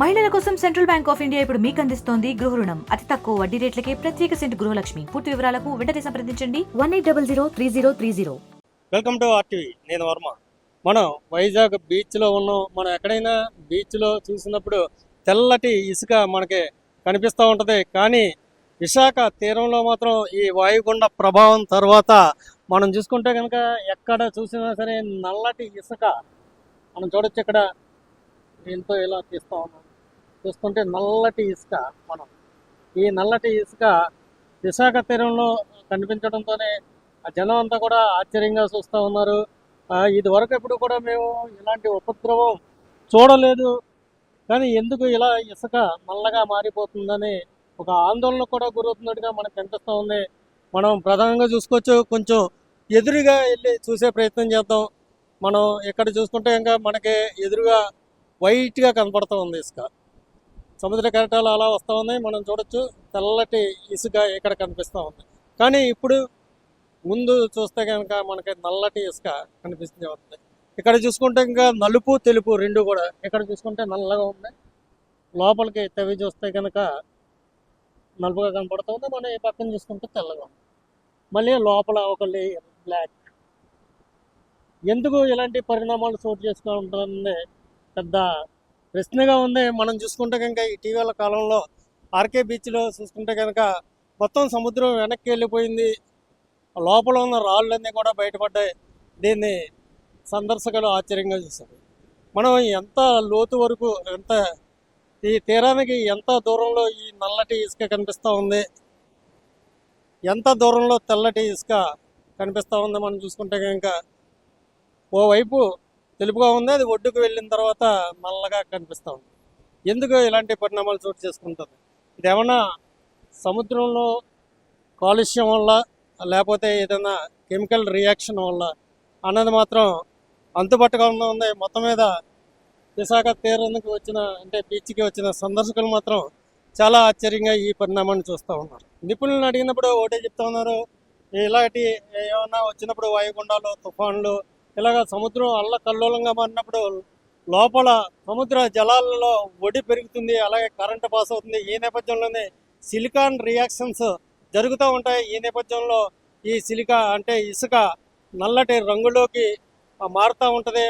మహిళల కోసం central bank of India ఇప్పుడు మీకు అందిస్తోంది గృహ రుణం. అతి తక్కువ వడ్డీ రేట్లకే ప్రత్యేక సెంటు గృహలక్ష్మి. పూర్తి వివరాలకు వెంటనే సంప్రదించండి 18003030. Welcome to RTV. నేను వర్మ. మనం వైజాగ్ బీచ్లో ఉన్నాం. మనం ఎక్కడైనా బీచ్లో చూసినప్పుడు తెల్లటి ఇసుక మనకి కనిపిస్తూ ఉంటుంది. కానీ విశాఖ తీరంలో మాత్రం ఈ వాయుగుండ ప్రభావం తర్వాత మనం చూసుకుంటే కనుక ఎక్కడ చూసినా సరే నల్లటి ఇసుక మనం చూడొచ్చు. ఇక్కడ దీంతో ఇలా తీస్తూ ఉన్నాం. చూసుకుంటే నల్లటి ఇసుక ఈ నల్లటి ఇసుక విశాఖ తీరంలో కనిపించడంతోనే ఆ జనం అంతా కూడా ఆశ్చర్యంగా చూస్తూ ఉన్నారు. ఇది వరకు ఎప్పుడు కూడా మేము ఇలాంటి ఉపద్రవం చూడలేదు, కానీ ఎందుకు ఇలా ఇసుక నల్లగా మారిపోతుందని ఒక ఆందోళన కూడా గురవుతున్నట్టుగా మనకు కనిపిస్తూ ఉంది. మనం ప్రధానంగా చూసుకోవచ్చు. కొంచెం ఎదురుగా వెళ్ళి చూసే ప్రయత్నం చేద్దాం. మనం ఇక్కడ చూసుకుంటే ఇంకా మనకి ఎదురుగా వైట్గా కనపడుతూ ఉంది ఇసుక. సముద్ర కెరటాలు అలా వస్తూ ఉన్నాయి. మనం చూడొచ్చు తెల్లటి ఇసుక ఇక్కడ కనిపిస్తూ ఉంది. కానీ ఇప్పుడు ముందు చూస్తే కనుక మనకి నల్లటి ఇసుక కనిపిస్తుంది. ఇక్కడ చూసుకుంటే ఇంకా నలుపు తెలుపు రెండు కూడా ఇక్కడ చూసుకుంటే నల్లగా ఉంది. లోపలికి తవ్వి చూస్తే కనుక నలుపుగా కనపడుతుంది. మనం ఈ పక్కన చూసుకుంటే తెల్లగా ఉంది. మళ్ళీ లోపల ఒక లేయర్ బ్లాక్. ఎందుకు ఇలాంటి పరిణామాలు చోటు చేసుకుంటుంది పెద్ద ప్రశ్నగా ఉంది. మనం చూసుకుంటే కనుక ఇటీవల కాలంలో ఆర్కే బీచ్లో చూసుకుంటే కనుక మొత్తం సముద్రం వెనక్కి వెళ్ళిపోయింది. లోపల ఉన్న రాళ్ళన్నీ కూడా బయటపడ్డాయి. దీన్ని సందర్శకులు ఆశ్చర్యంగా చూశారు. మనం ఎంత లోతు వరకు ఈ తీరానికి ఎంత దూరంలో ఈ నల్లటి ఇసుక కనిపిస్తూ ఉంది, ఎంత దూరంలో తెల్లటి ఇసుక కనిపిస్తూ ఉంది. మనం చూసుకుంటే కనుక ఓవైపు తెలుపుగా ఉంది, అది ఒడ్డుకు వెళ్ళిన తర్వాత నల్లగా కనిపిస్తూ ఉంది. ఎందుకు ఇలాంటి పరిణామాలు చోటు చేసుకుంటుంది? ఇదేమన్నా సముద్రంలో కాలుష్యం వల్ల లేకపోతే ఏదైనా కెమికల్ రియాక్షన్ వల్ల అన్నది మాత్రం అంతుపట్టుగా ఉంది. మొత్తం మీద విశాఖ తీరానికి బీచ్కి వచ్చిన సందర్శకులు మాత్రం చాలా ఆశ్చర్యంగా ఈ పరిణామాన్ని చూస్తూ ఉన్నారు. నిపుణులను అడిగినప్పుడు ఒకటే చెప్తా ఉన్నారు, ఇలాంటి ఏమన్నా వచ్చినప్పుడు వాయుగుండాలు, తుఫాన్లు, ఇలాగ సముద్రం అల్లకల్లోలంగా మారినప్పుడు లోపల సముద్ర జలాలలో ఒడి పెరుగుతుంది, అలాగే కరెంటు పాస్ అవుతుంది. ఈ నేపథ్యంలోనే సిలికాన్ రియాక్షన్స్ జరుగుతూ ఉంటాయి. ఈ నేపథ్యంలో ఈ ఇసుక నల్లటి రంగులోకి మారుతూ ఉంటుంది.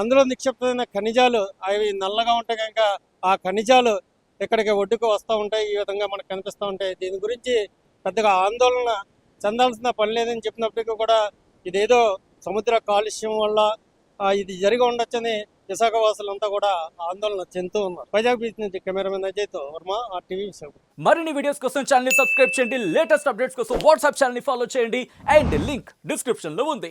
అందులో నిక్షిప్తమైన ఖనిజాలు అవి నల్లగా ఉంటాయి కనుక ఆ ఖనిజాలు ఇక్కడికి ఒడ్డుకు వస్తూ ఉంటాయి. ఈ విధంగా మనకు కనిపిస్తూ ఉంటాయి. దీని గురించి పెద్దగా ఆందోళన చెందాల్సిన పని లేదని చెప్పినప్పటికీ కూడా ఇదేదో సముద్ర కాలుష్యం వల్ల ఇది జరిగి ఉండొచ్చని విశాఖ వాసులంతా కూడా ఆందోళన చెందుతూ ఉన్నారు. వైజాగ్ బీచ్ నుంచి కెమెరామెన్ అజయ్తో వర్మ, ఆర్టీవీ విశాఖ. మరిన్ని వీడియోస్ కోసం ఛానల్ ని సబ్స్క్రైబ్ చేయండి. లేటెస్ట్ అప్డేట్స్ కోసం వాట్సాప్ ఛానల్ ని ఫాలో చేయండి. అండ్ లింక్ డిస్క్రిప్షన్ లో ఉంది.